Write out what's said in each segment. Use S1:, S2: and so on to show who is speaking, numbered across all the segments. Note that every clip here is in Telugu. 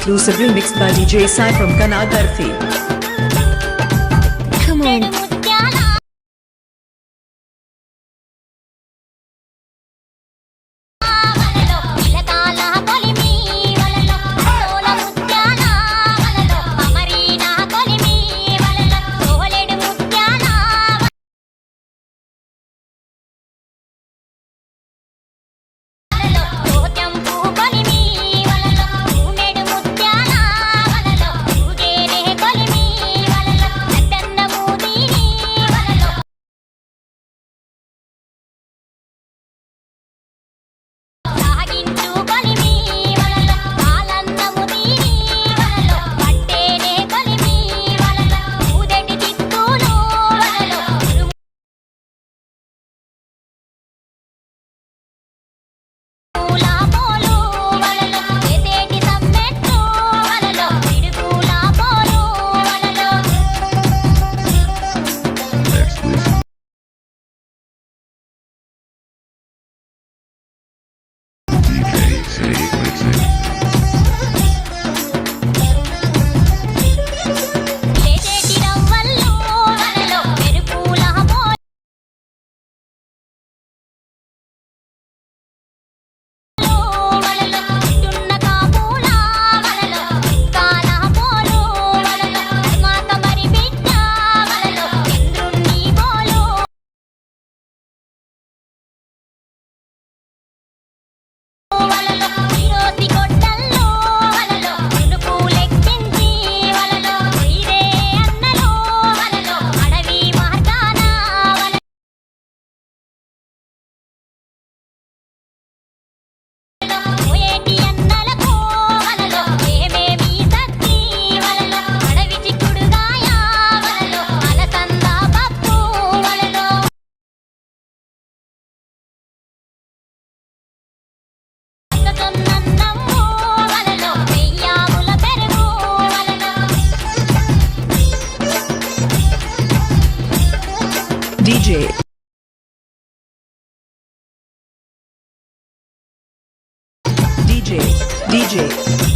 S1: exclusively mixed by DJ Sai from Kanagarthi. Come on.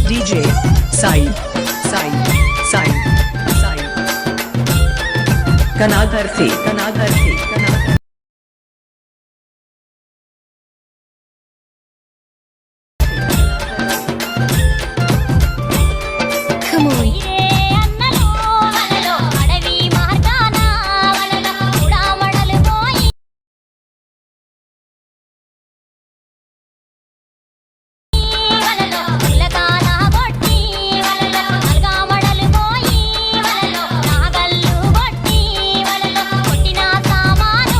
S1: DJ Sai Kanagarthi. Come on.
S2: కొట్టిన సామాన్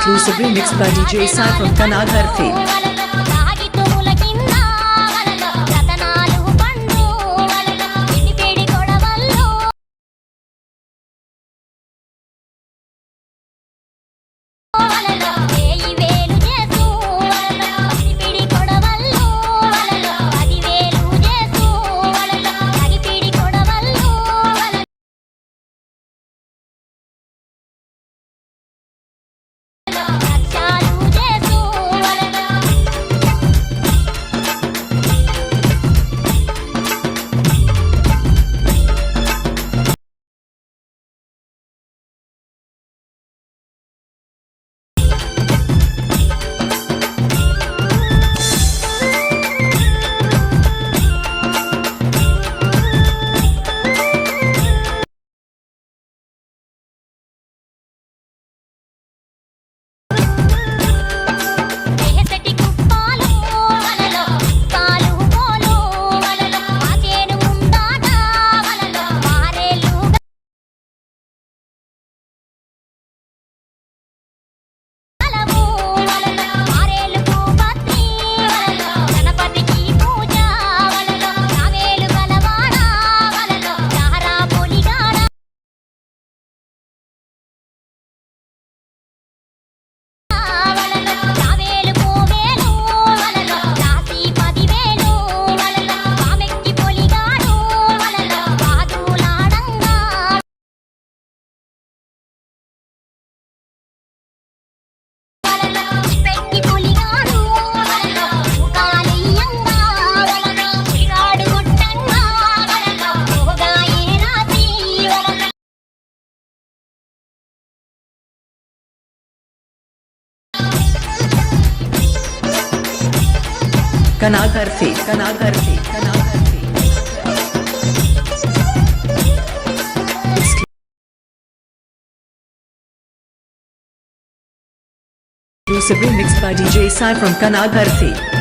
S1: Exclusively mixed by DJ Sai from Kanagarthi. Kanagarthi. Exclusively mixed by DJ Sai from Kanagarthi.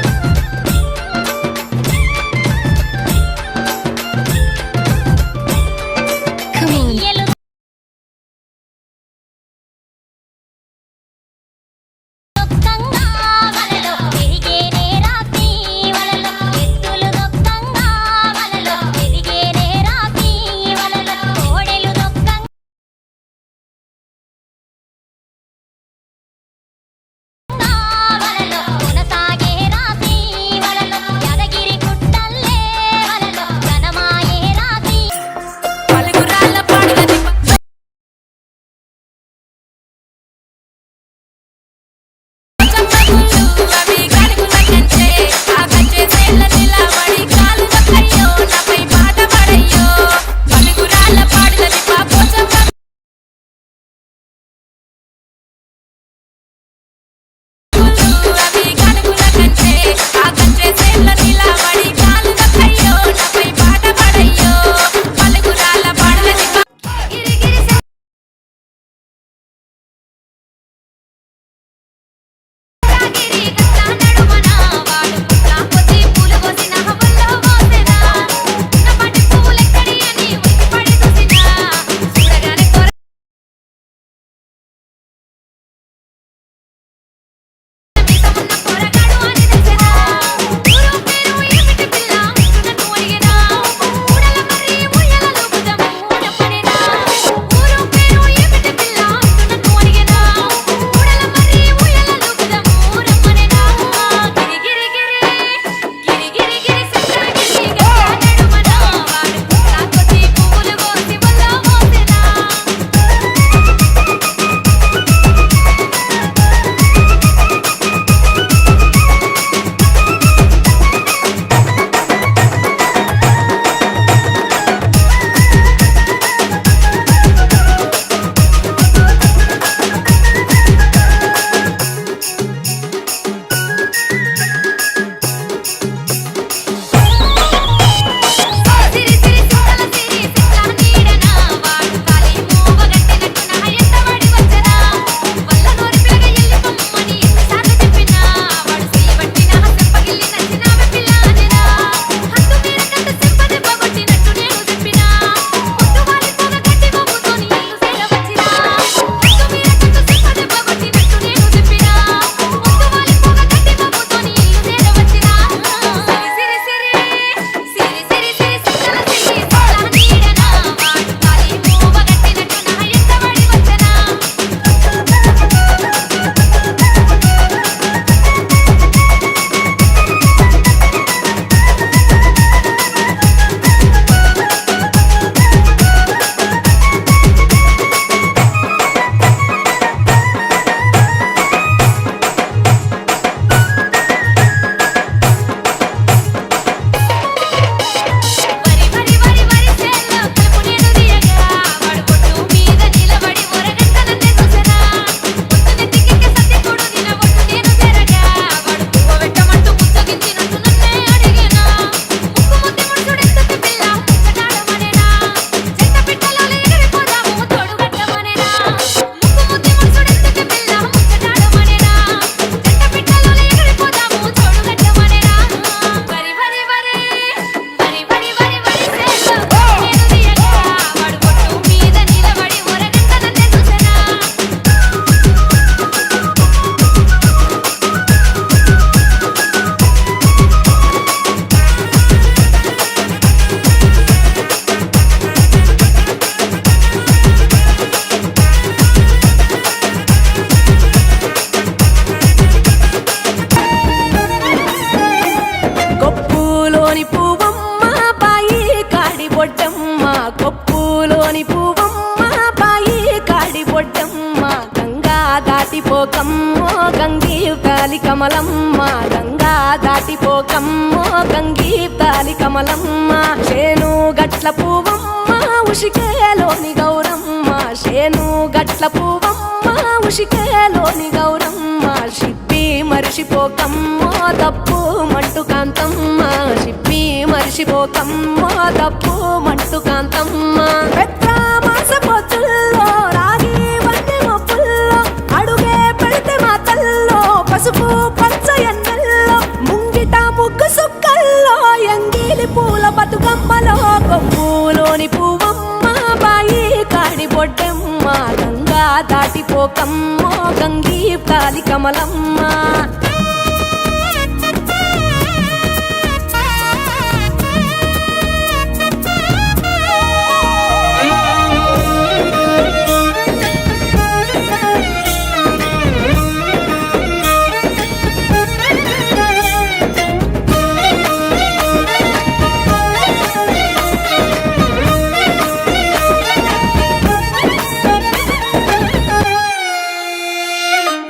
S2: దాటిపోకమ్మో గంగీతాలి Kamalamma Ganga దాటిపోకమ్మో గంగీతాలి Kamalamma శేను గట్ల పువ్వమ్మ ఉషికేలోని గౌరమ్మ శేను గట్ల పువ్వమ్మ ఉషికేలోని గౌరమ్మ షిప్పి మరిషిపోకమ్మో తప్పు మంటు కాంతమ్మ షిప్పి మరిషిపోకమ్మో తప్పు మంటు కాంతమ్మ పెద్ద మాసపోతుల్లో రాగి వంటి మొప్పుల్లో అడుగే పెడితే మా తల్లో పసుపు పచ్చ ఎన్నెల్లో ముంగిట ముగ్గు సుక్కల్లో ఎంగిలి పూల బతుకమ్మలో కొమ్ములోని పువ్వమ్మ బాయి కాడి బొడ్డెమ్మ గంగా దాటిపోకమ్మో గంగీతాలి కమలమ్మ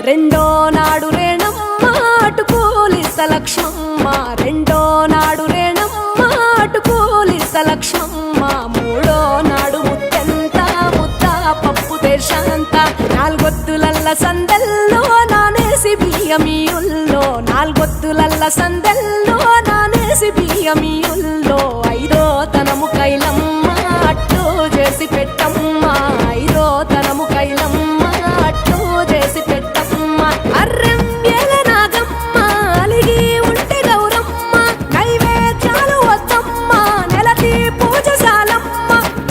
S2: రెండో నాడు రేణమ్మ అటుకూలిస్త లక్ష్మమ్మ రెండో నాడు రేణమ్మ అటుకూలిస్త లక్ష్మమ్మ మూడో నాడు ముత్తెంత ముద్ద పప్పు దేశంత నాలుగొత్తులల్ల సందెల్లో నానేసి బియ్యమియుల్లో నాలుగొత్తులల్ల సందెల్లో నానేసి బియ్యమియుల్లో ఐదో తనము కైలమ్మ అట్టు చేసి పెట్టమ్మ ఐదో తనము కైలమ్మ అట్టు చేసి పెట్టమ్మ అర్రెం నాగమ్మ అలిగి ఉంటే గౌరమ్మ నైవేద్యాలు వద్దమ్మ నెలతి పూజశాలమ్మ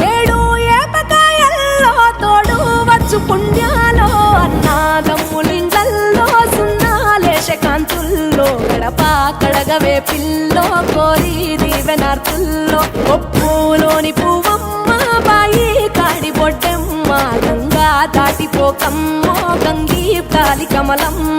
S2: ఏడు ఏపకాయల్లో తోడు వచ్చు పుణ్యాలో అన్నాదమ్ములింగల్లో సున్నాలేశ కాంతుల్లో గడప కడగవే పిల్లో కోరి దీవెనార్తుల్లో ఒప్పులోని పువ్వమ్మ బాయి కాడి బొడ్డెమ్మ గంగా దాటిపోకమ్మో గంగీతాలి కమలమ్మ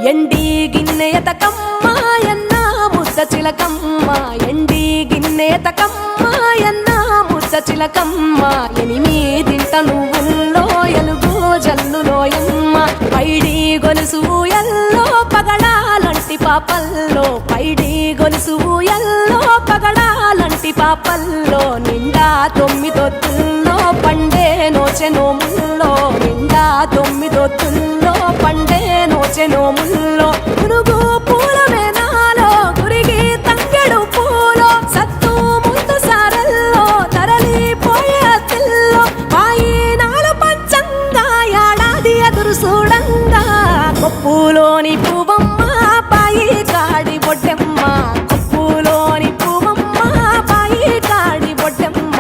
S2: ఎండి గిన్నెయతకమ్మ ఎన్న ముద్ద చిలకమ్మ ఎండి గిన్నెయతకమ్మ ఎన్న ముద్ద చిలకమ్మ ఎనిమిదింట నువ్వుల్లో ఎలుగు జల్లులోయమ్మ పైడి గొలుసు ఎల్లో పగడాలంటి పాపల్లో పైడి గొలుసు ఎల్లో పగడాలంటి పాపల్లో నిండా తొమ్మిదొత్తుల్లో పండే నోచె నోముల్లో నిండా తొమ్మిదొత్తుల్లో పండే నోచె నోముల్లో పురుగు పూల మేనాలో గురిగి తంగెడు పూలో సత్తు ముందు సారల్లో తరలిపోయే అతిల్లో పాయినాలు పంచంగా ఏడాది ఎదురు చూడంగా కొప్పులోని పువ్వమ్మ పాయి కాడి బొడ్డెమ్మ కొప్పులోని పువ్వమ్మ పాయి కాడి బొడ్డెమ్మ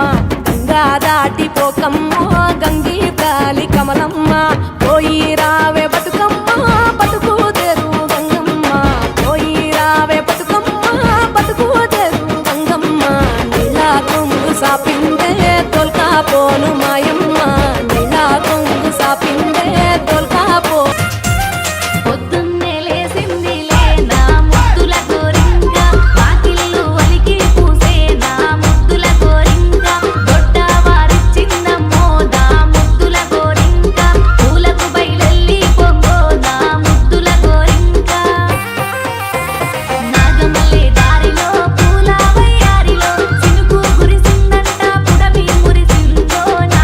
S2: గంగా దాటిపోకమ్మో గంగీతాలి కమలమ్మ పోయి రావే బతుకమ్మ బతుకు తెరు గంగమ్మ పోయి రావే బతుకమ్మ బతుకు తెరు గంగమ్మ నీలా కొంగు సాపిందే తోల్కా పోను మాయమ్మ నీలా కొంగు సాపిందే తోల్కా పో
S3: పొద్దున్నే లేసిందిలే నా ముద్దుల గోరింక వాకిళ్ళు ఒలికి పూసే నా ముద్దుల గోరింక దొడ్డ వారిచ్చిందమ్మో నా ముద్దుల గోరింక పూలకు బయలెల్లి పొంగో నా ముద్దుల గోరింక నాగమల్లె దారిలో పూల వయ్యారిలో చినుకు కురిసిందంట పుడమి మురిసిందో నా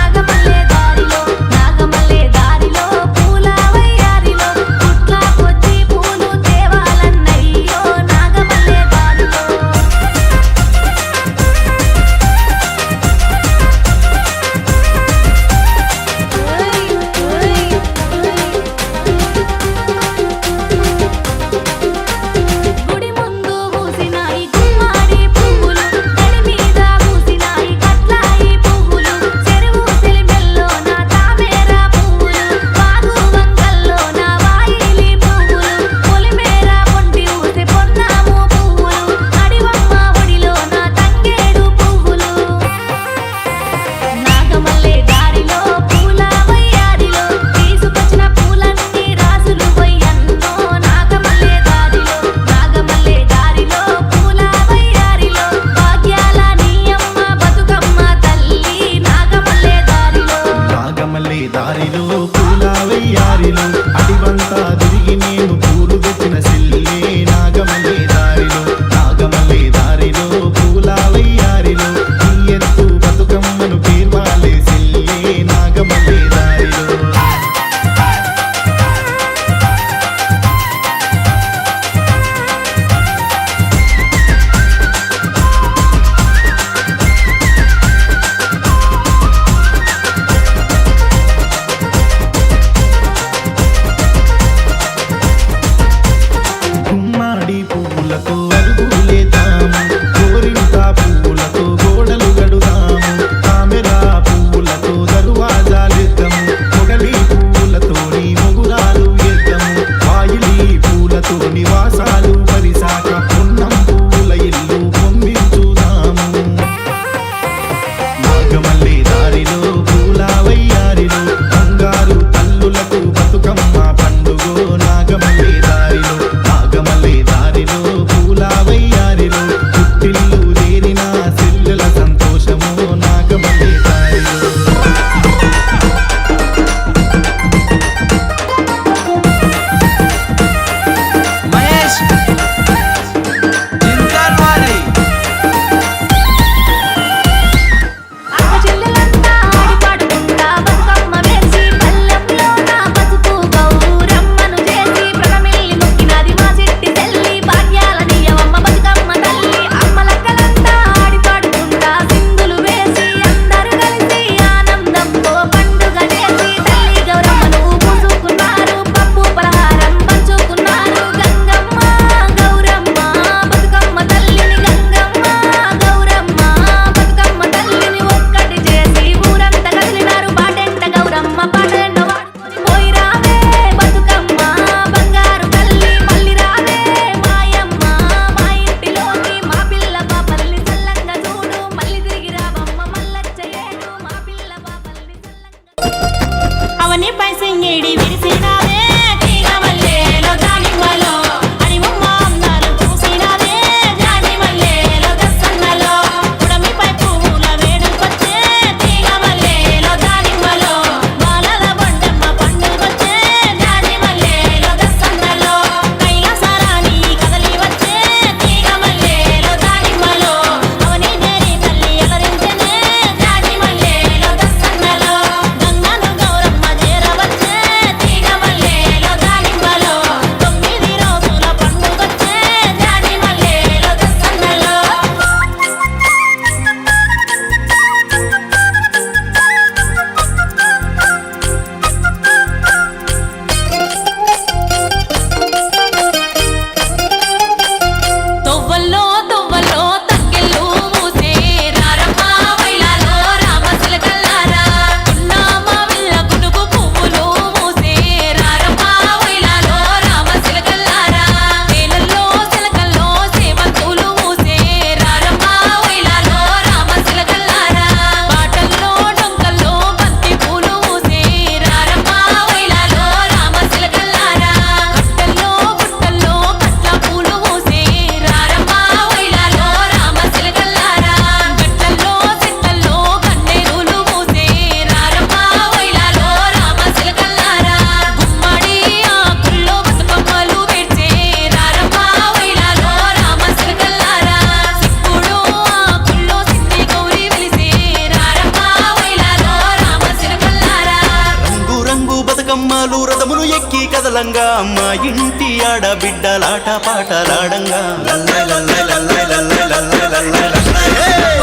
S4: మొదలంగా అమ్మ ఇంటి ఆడబిడ్డలాట పాటలాడంగా లల్లై లల్లై లల్లై లల్లై లల్లై లల్లై లల్లై.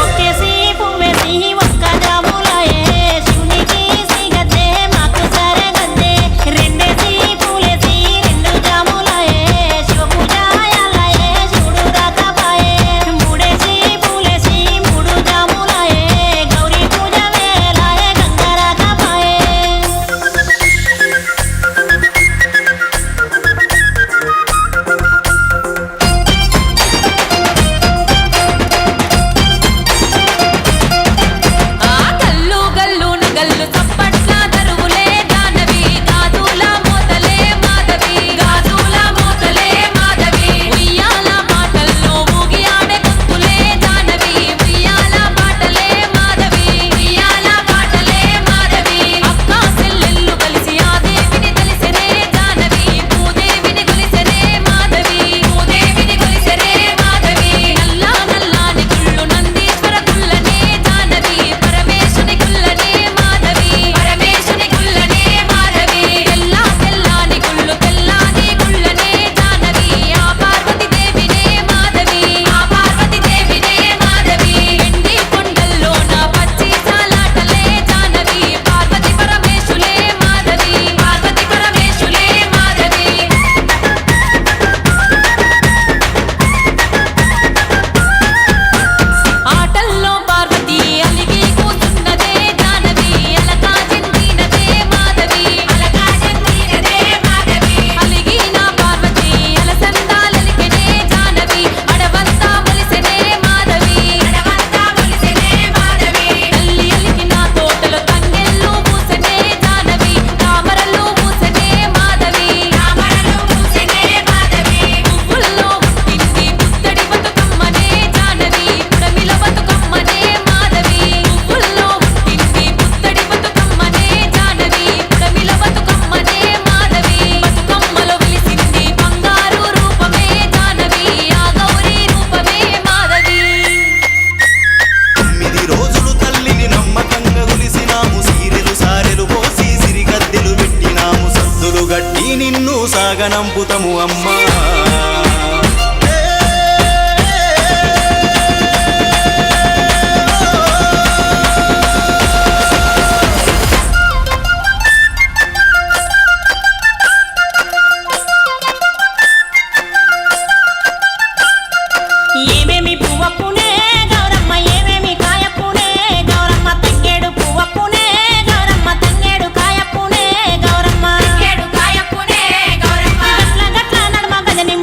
S5: ఒక్కేసి పువ్వేసి ఒక్క జాములాయే శివునికి సిగద్దే మాకు సరగద్దే రెండేసి పూలేసి రెండు జాములాయే శివ పూజ యాలాయే శివుడు రాకపాయే మూడేసి పూలేసి మూడు జాములాయే గౌరీ పూజ వేలాయే గంగ రాకపాయే
S2: ఆ గల్లు గల్లును గల్లు చప్పట్ల దరువులే జానవి గాజుల మోతలే మాధవి గాజుల మోతలే మాధవి ఉయ్యాల పాటల్లో ఊగి ఆడే గొంతులే జానవి ఉయ్యాల పాటలే మాధవి ఉయ్యాల పాటలే మాధవి అక్క చెల్లెళ్ళు కలిసి ఆ దేవిని తెలిసిరే జానవి భూదేవిని కొలిసిరే మాధవి భూదేవిని కొలిసిరే మాధవి నల్లా నల్లాని గుళ్ళు నందీశ్వర గుళ్ళనే జానవి పరమేశుని గుళ్ళనే మాధవి పరమేశుని గుళ్ళనే మాధవి తెల్లా తెల్లాని గుళ్ళు తెల్లాని గుళ్ళనే జానవి ఆ పార్వతి దేవినే మాధవి ఆ పార్వతి దేవినే మాధవి ఎండి కొండల్లో నా పచ్చి చాలాటలే జానవి పార్వతి పరమేశులే మాధవి పార్వతి పరమేశులే మాధవి ఆటల్లో పార్వతి అలిగి కూతున్నదే జానవి అలకా చెందినదే మాధవి అలకా చెందినదే మాధవి అలిగిన పార్వతి అలసందాలలికెనే జానవి అడవంతా మొలిసెనే మాధవి అడవంతా మొలిసెనే మాధవి తల్లి అలిగిన తోటలో తంగెళ్ళు పూసెనే జానవి తామరలు పూసెనే మాధవి తామరలు పూసెనే మాధవి పువ్వుల్లో పుట్టింది పుత్తడి బతుకమ్మనే జానవి పుడమిల బతుకమ్మనే మాధవి పువ్వుల్లో పుట్టింది పుత్తడి బతుకమ్మనే జానవి పుడమిల బతుకమ్మనే మాధవి బతుకమ్మలో వెలిసింది బంగారు రూపమే జానవి ఆ గౌరీ రూపమే మాధవి
S4: 9 రోజులు తల్లిని నమ్మకంగా కొలిసినాము సీరెలు సారెలు పోసి సిరిగద్దెలు పెట్టినాము సద్దులు గట్టి నిన్ను సాగనంపుతము అమ్మా
S5: ఏమేమి పువ్వప్పునే గౌరమ్మ ఏమేమి కాయప్పునే గౌరమ్మ తంగేడు పువ్వప్పునే గౌరమ్మ తంగేడు కాయప్పునే గౌరమ్మ
S2: ఏడు కాయప్పునే గౌరమ్మ
S5: గట్ల గట్ల నడుమ Ghajini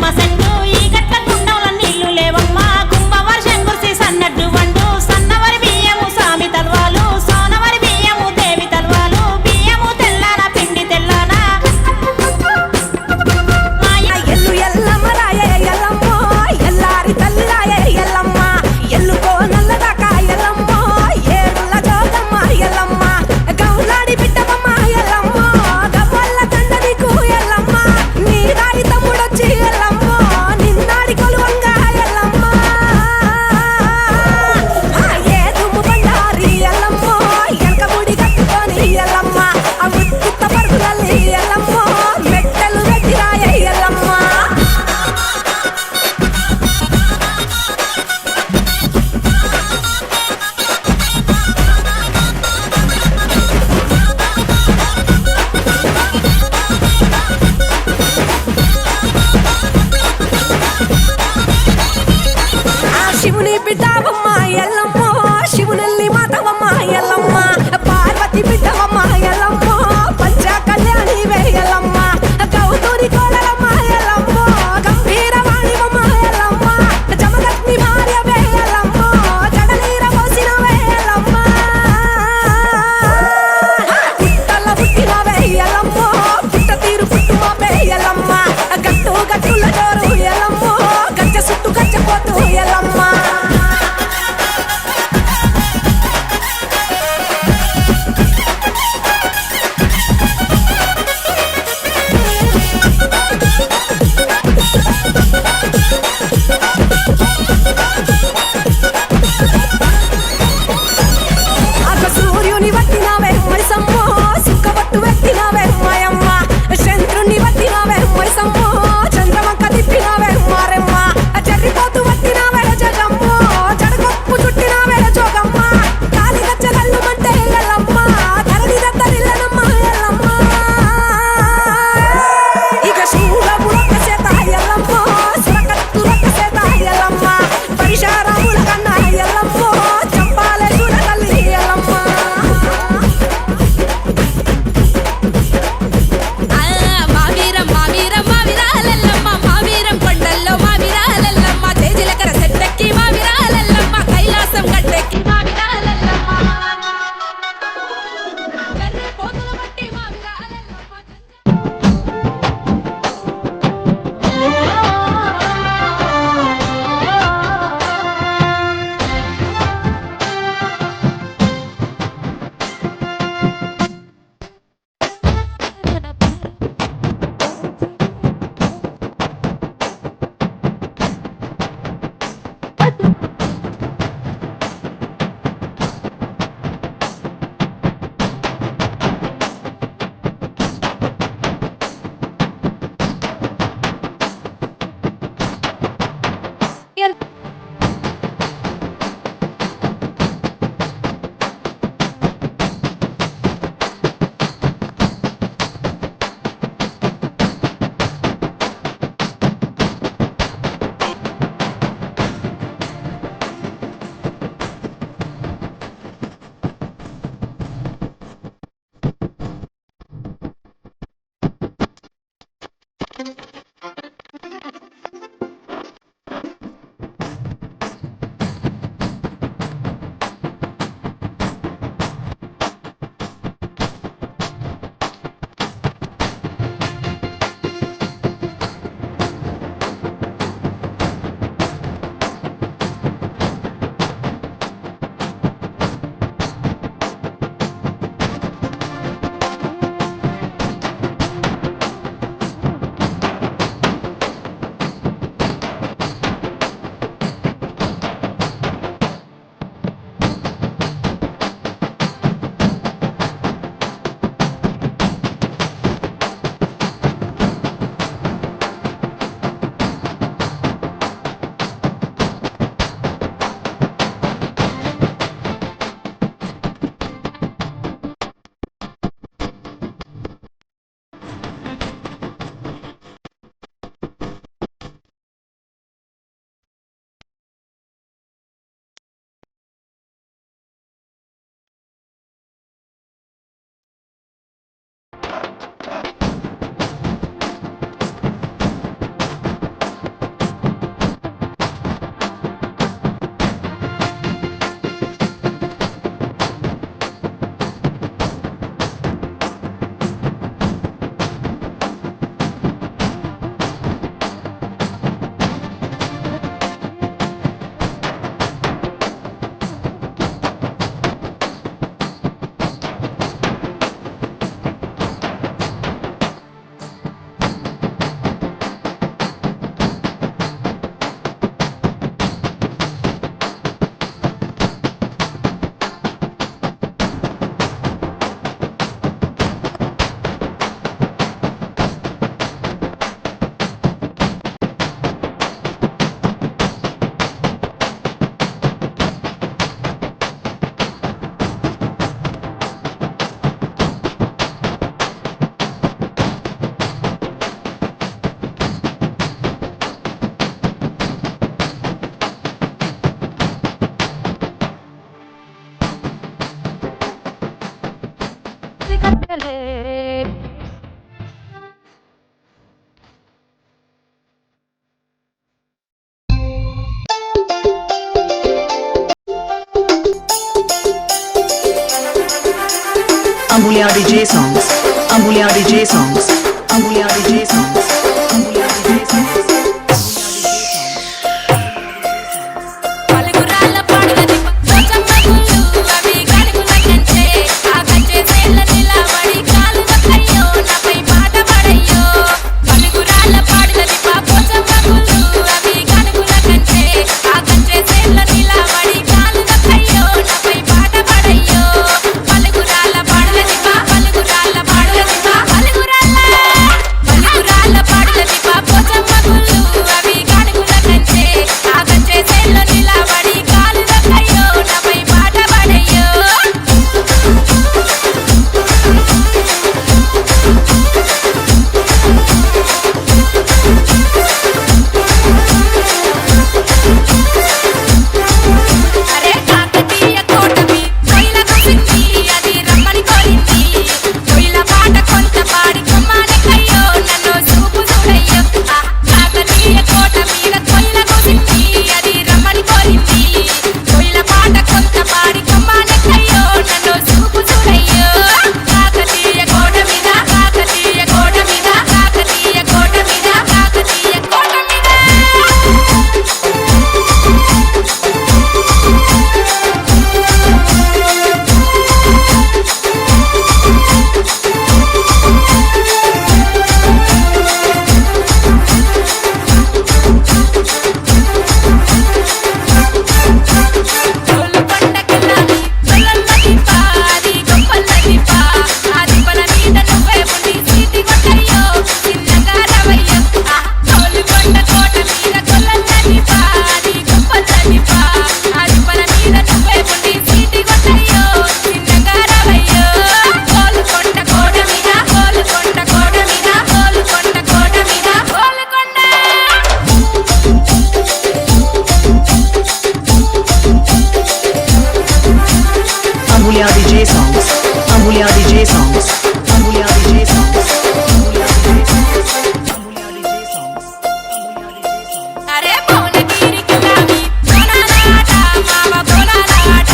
S3: సిరికత్తెలే
S1: Ambulia DJ songs. Ambulia DJ songs. Ambulia DJ songs. Ambulia DJ songs.
S2: పలుగురాళ్ళ పాడులది Pochamma గుళ్ళు అవి గడుగుల కంచె ఆ కంచె సేల నిలబడి కాలు నొక్కయ్యో నాపై పాట పడయ్యో పలుగురాళ్ళ పాడులది పోచమ్మ గుళ్ళు అవి గడుగుల కంచె ఆ కంచె సేల నిలబడి కాలు నొక్కయ్యో నాపై పాట పడయ్యో పలుగురాళ్ళ పాడులది పలుగురాళ్ళ పాడులది పలుగురాళ్ళ పాడులది పోచమ్మ గుళ్ళు అవి గడుగుల కంచె ఆ కంచె సేల నిలబడి కాలు నొక్కయ్యో నాపై పాట పడయ్యో అరే కాకతీయ కోటమి కొయిల కుసింది అది రమ్మని కోరింది కొయిల పాట కొంత పాడి కొమ్మానకయ్యో నన్ను చూపు చూడయ్యో ఆ కాకతీయ కోట మీద కొయిల కుసింది అది రమ్మని కోరింది కొయిల పాట కొంత పాడి కొమ్మానకయ్యో నన్ను చూపు చూడయ్యో కాకతీయ కోట మీద కాకతీయ కోట మీద కాకతీయ కోట మీద కాకతీయ కోట మీద గోల్కొండ కిల్లాని గొల్లన్న దీప అది గొప్పల్ల దీప ఆ దీపల మీద నువ్వే ఉండి సీటి కొట్టయ్యో చిన్నగా రవయ్యో ఆ గోల్కొండ కోట మీద గొల్లన్న దీప అది గొప్పల్ల దీప ఆ దీపల మీద నువ్వే ఉండి సీటి కొట్టయ్యో చిన్నగా రవయ్యో గోల్కొండ కోట మీద గోల్కొండ కోట మీద గోల్కొండ కోట మీద Golconda
S1: Ambulia DJ songs. Ambulia DJ songs. Ambulia DJ songs. Ambulia DJ songs. Ambulia DJ songs. Ambulia DJ songs.
S2: అరే భువనగిరి కిలావి బోనాలాట మావ బోనాలాట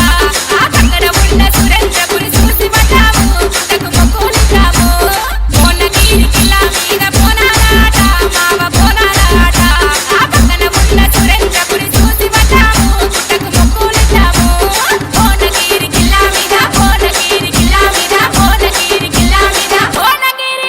S2: ఆ పక్కన ఉన్న సురేంద్రపురి చూసి పడ్డాము పుట్టకు మొక్కులిచ్చాము భువనగిరి కిలా మీద బోనాలాట మావ బోనాలాట ఆ పక్కన ఉన్న సురేంద్రపురి చూసి పడ్డాము పుట్టకు మొక్కులిచ్చాము భువనగిరి కిలా మీద భువనగిరి కిలా మీద భువనగిరి కిలా మీద భువనగిరి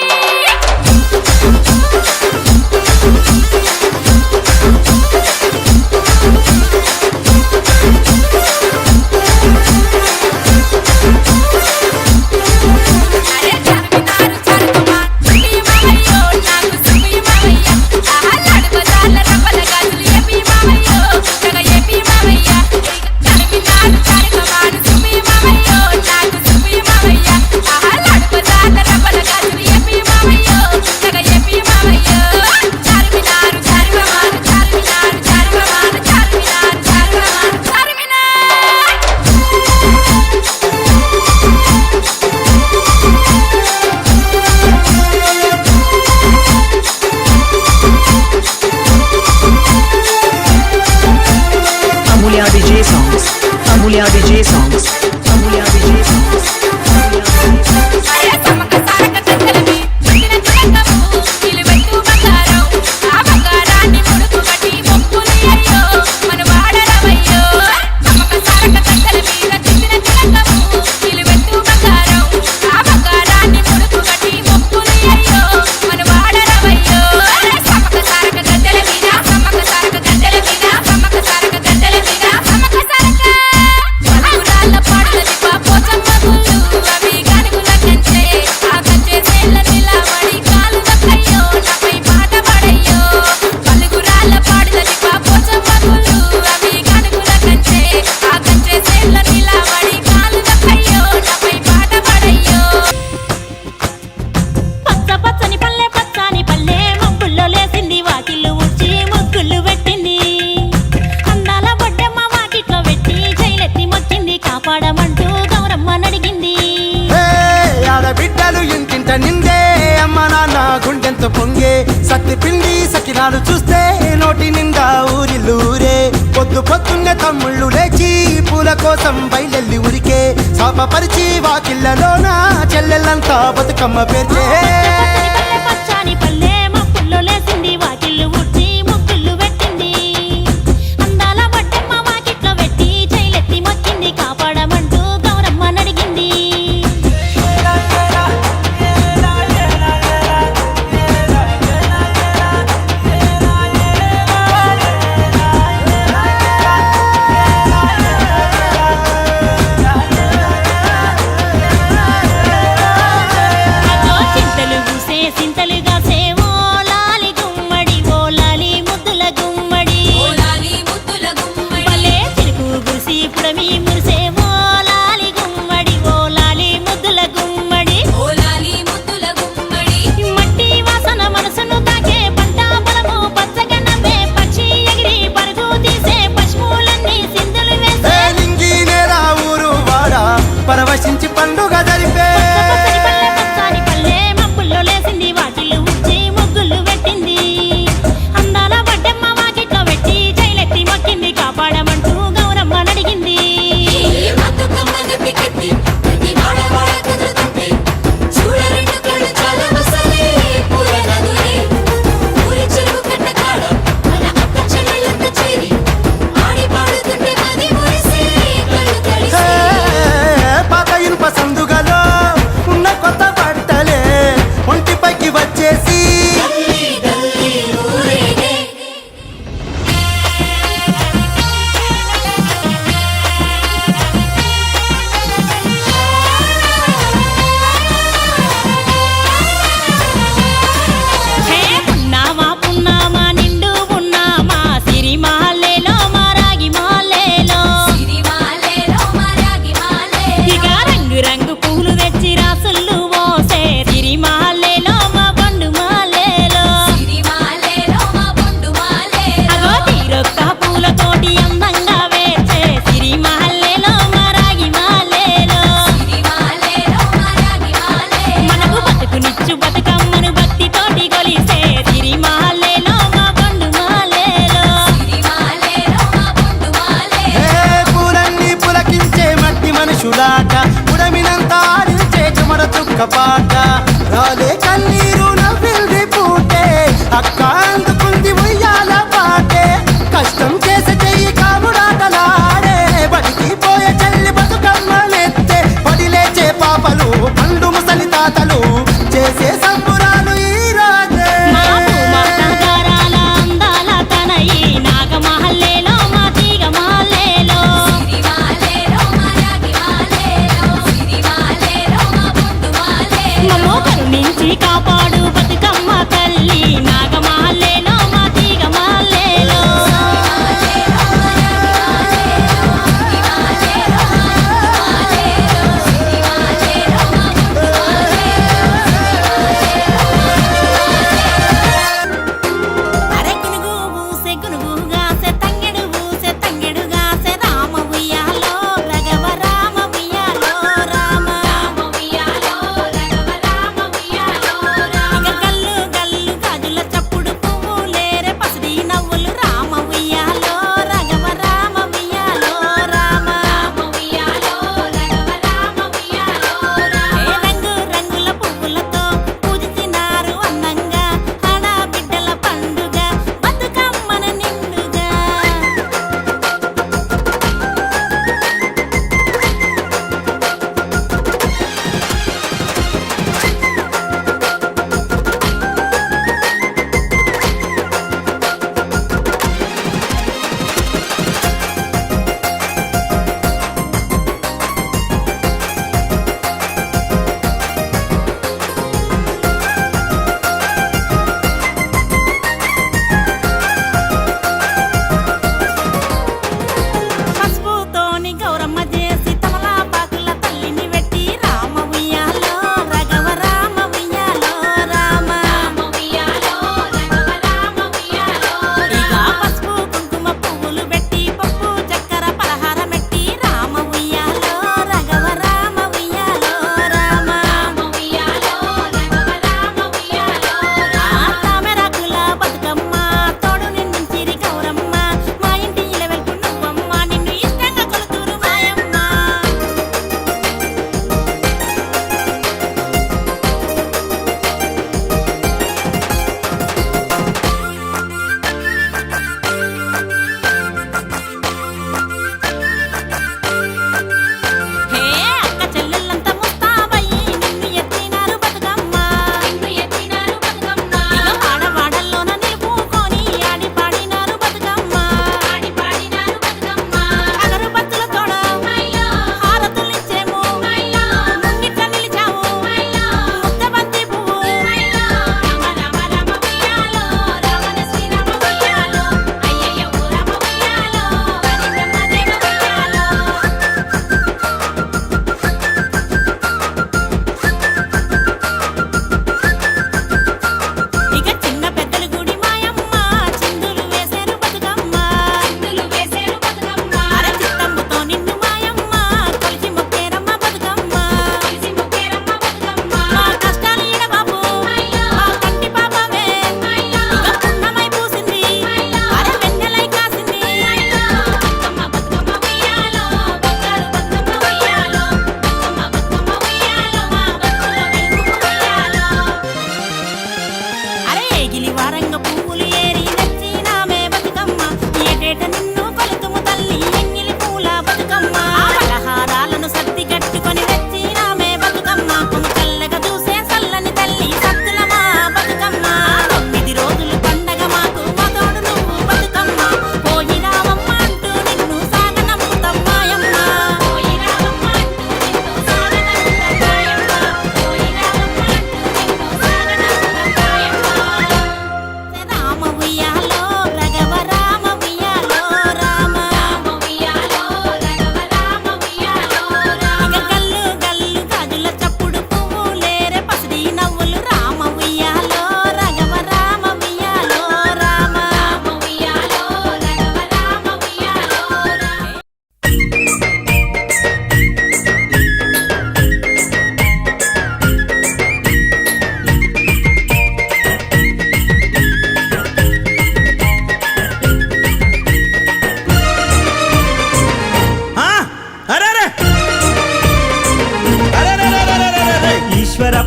S6: నిందే అమ్మ నాన్న గుండెంత పొంగే సత్తి పిండి సకినాలు చూస్తే నోటి నిండా ఊరిల్లూరే పొద్దున్నే తమ్ముళ్ళు లేచి పూల కోసం బయలెల్లి ఉరికే శాపపరిచి వాకిళ్ళలోన చెల్లెళ్ళంతా బతుకమ్మ పేర్చే
S5: పచ్చని పల్లె మప్పుల్లో లేసింది వాకిళ్ళు ఊడ్చి ముగ్గుళ్ళు పెట్టింది అందాల బట్టమ్మ వాకిట్లో పెట్టి చైలెత్తి మొక్కింది కాపాడమంటూ గౌరమ్మ నడిగింది సింతలుగా సేవో లాలి గుమ్మడి ఓ లాలి ముద్దుల గుమ్మడి భలే చిరుకు గురిసి పుడమి మురిసేవో లాలి గుమ్మడి ఓ లాలి ముద్దుల గుమ్మడి మట్టి వాసన మనసును తాకే పంట బలము పచ్చగా నవ్వే పక్షి ఎగిరి పరుగు తీసే పశువులన్నీ సింధులు వేసే
S6: నింగి నేల ఊరు వాడ పరవశించి పండుగ జరిపే
S5: పచ్చని పల్లె మబ్బుల్లో లేసింది వాకిళ్ళు ఊడ్చి ముగ్గులు పెట్టింది అందాల బడ్డమ్మ వాకిట్లో పెట్టి చైలెత్తి మొక్కింది కాపాడమంటూ గౌరమ్మ నడిగింది
S6: పాత ఇనుప సందుగలో ఉన్న కొత్త బట్టలే ఒంటిపైకి వచ్చేసి
S5: హే పున్నామా పున్నామా నిండు పున్నామా సిరి మాలేలో మారాగి మాలేలో ఇక రంగు రంగు పూలు తెచ్చి రాసుళ్ళు పోసే సిరి మాలేలో మా పండు మాలేలో అగో తీరొక్క పూలతోటి అందంగా వేచే సిరి మాలేలో మారాగి మాలేలో మనకు బతుకునిచ్చు బతుకమ్మను భక్తితోటి కొలిసే సిరి మాలేలో మా పండు మాలేలో
S6: పూలన్నీ పులకించే మట్టి మనుషులాట ఉడమినంత ఆడించే చెమడ చుక్క పాట రాలే కన్నీరు నవ్వింది పూటే అక్క అందుకుంది ఉయ్యాల పాటే కష్టం చేసే చెయ్యి కాముడాటలాడే బడికి పోయే చెల్లి బతుకమ్మనెత్తే పడి లేచే పాపలు పండు ముసలి తాతలు చేసే సంబురాలు ఈ రోజే
S5: మా భూమాతాగారాల అందాల తనయి నాగమహల్లేలో మా తీగ మహల్లేలో మమ్మో కరుణించి కాపాడు బతుకమ్మ తల్లి నాగమహల్లేలో మా తీగ మహల్లేలో అరే గునుగు ఊసే గునుగుగాసే తంగెడు ఊసే తంగెడుగాసే రామ ఉయ్యాలో రఘవ రామ ఉయ్యాలో రామ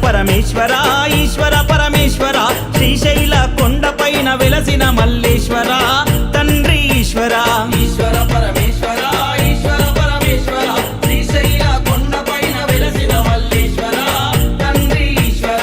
S7: పరమేశ్వర ఈశ్వర పరమేశ్వర శ్రీశైల కొండపైన వెలసిన మల్లేశ్వర తండ్రి ఈశ్వర
S4: ఈశ్వర పరమేశ్వర ఈశ్వర పరమేశ్వర శ్రీశైల కొండపైన వెలసిన మల్లేశ్వర తండ్రి ఈశ్వర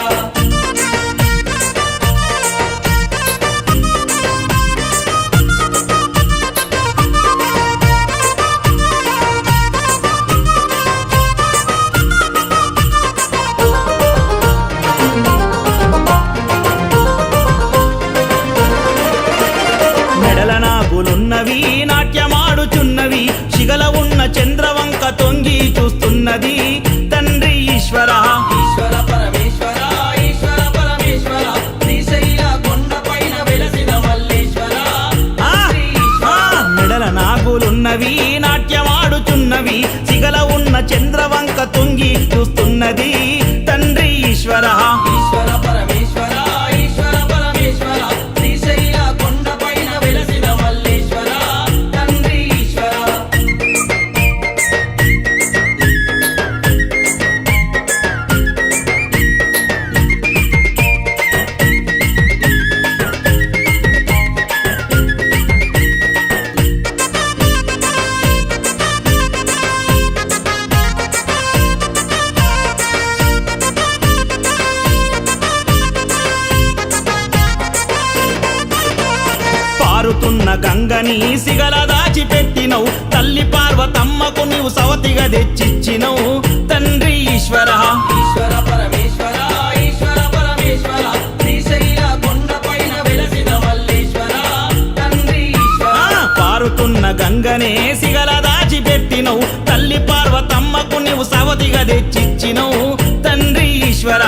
S7: మెడల నాగులున్నవి నాట్యమాడుచున్నవి శిగల ఉన్న చంద్రవంక తొంగి చూస్తున్నది తండ్రి ఈశ్వర
S4: ఈశ్వర పరమేశ్వర ఈశ్వర పరమేశ్వర శ్రీశైల కొండపైన వెలసిన మల్లేశ్వర తండ్రి ఈశ్వర
S7: మెడల నాగులున్నవి నాట్యమాడుచున్నవి శిగల ఉన్న చంద్రవంక తొంగి చూస్తున్నది తండ్రి ఈశ్వర
S4: ఈశ్వర పరమేశ్వర ఈశ్వర పరమేశ్వర శ్రీశైల కొండపైన వెలసిన మల్లేశ్వర తండ్రి ఈశ్వర
S7: పారుతున్న గంగని సిగల దాచిపెట్టినవు తల్లి పార్వతమ్మకు నీవు సవతిగా తెచ్చిచ్చినవు తండ్రి ఈశ్వర
S4: ఈశ్వర పరమేశ్వర ఈశ్వర పరమేశ్వర శ్రీశైల కొండపైన వెలసిన మల్లేశ్వర తండ్రి ఈశ్వర
S7: పారుతున్న గంగనే సిగల దాచిపెట్టినవు తల్లి పార్వతమ్మకు నీవు సవతిగా తెచ్చిచ్చినవు తండ్రి ఈశ్వర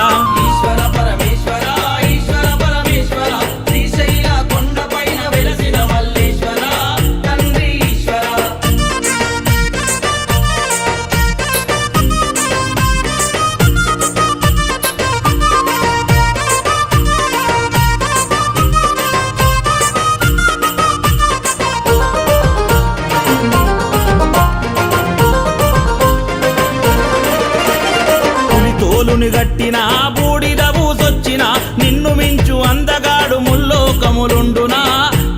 S4: ఈశ్వర పరమేశ్వర ఈశ్వర పరమేశ్వర శ్రీశైల కొండపైన వెలసిన మల్లేశ్వర తండ్రి ఈశ్వర
S7: పులి తోలుని గట్టిన బూడిద బూసొచ్చిన నిన్ను మించు అందగాడు ముల్లోకములుండునా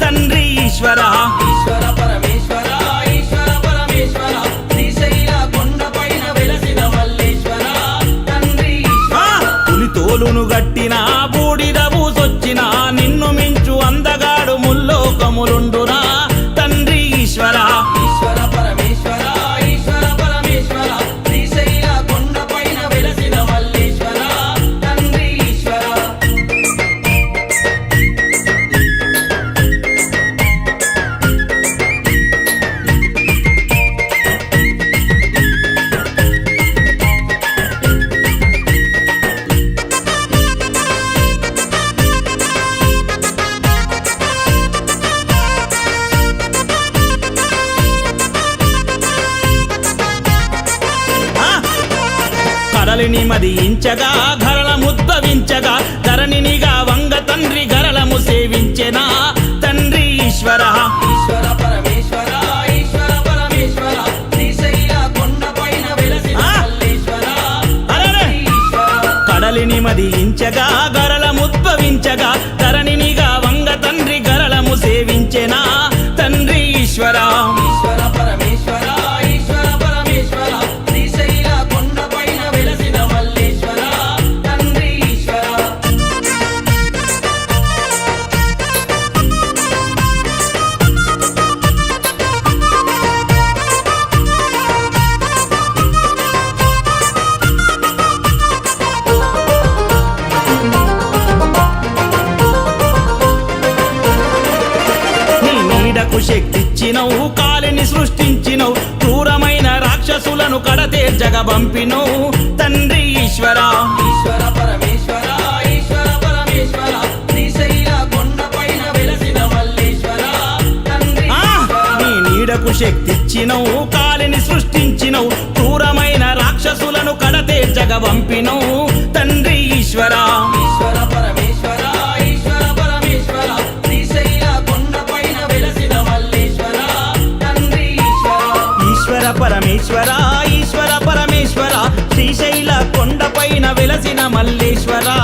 S7: తండ్రి ఈశ్వర
S4: ఈశ్వర పరమేశ్వర ఈశ్వర పరమేశ్వర శ్రీశైల కొండపైన వెలసిన మల్లేశ్వర తండ్రి ఈశ్వర
S7: పులి తోలును గట్టిన బూడిద బూసొచ్చిన నిన్ను మించు అందగాడు ముల్లోకములుండునా తండ్రి ఈశ్వర
S4: ఈశ్వర పరమేశ్వర ఈశ్వర పరమేశ్వర శ్రీశైల కొండపైన వెలసిన మల్లేశ్వర తండ్రి ఈశ్వర
S7: కడలిని మదించగా గరళ ముద్దవించగా ధరణినిగా వంగ తండ్రి గరళము సేవించెనా తండ్రి ఈశ్వర
S4: ఈశ్వర పరమేశ్వర ఈశ్వర పరమేశ్వర శ్రీశైల కొండపైన వెలసిన మల్లేశ్వర
S7: అరెరే!
S4: ఈశ్వర
S7: కడలిని మదించగా గరళ ముద్భవించగా ధరణినిగా వంగ తండ్రి గరళము సేవించెనా తండ్రి ఈశ్వర
S4: ఈశ్వర పరమేశ్వర ఈశ్వర పరమేశ్వర శ్రీశైల కొండపైన వెలసిన మల్లేశ్వర తండ్రి ఈశ్వర
S7: నీ నీడకు శక్తిచ్చినవు కాలిని సృష్టించినవు క్రూరమైన రాక్షసులను కడతేర్చగా పంపినవు తండ్రి ఈశ్వర
S4: ఈశ్వర పరమేశ్వర ఈశ్వర పరమేశ్వర శ్రీశైల కొండపైన వెలసిన మల్లేశ్వర తండ్రి
S7: నీ నీడకు శక్తిచ్చినవు కాలిని సృష్టించినవు క్రూరమైన రాక్షసులను కడతేర్చగా పంపినవు తండ్రి ఈశ్వర
S4: ఈశ్వర పరమేశ్వర ఈశ్వర పరమేశ్వర శ్రీశైల కొండపైన వెలసిన మల్లేశ్వర తండ్రి ఈశ్వర
S7: పరమేశ్వర ఈశ్వర పరమేశ్వర శ్రీశైల కొండపైన వెలసిన వెలసిన మల్లేశ్వరా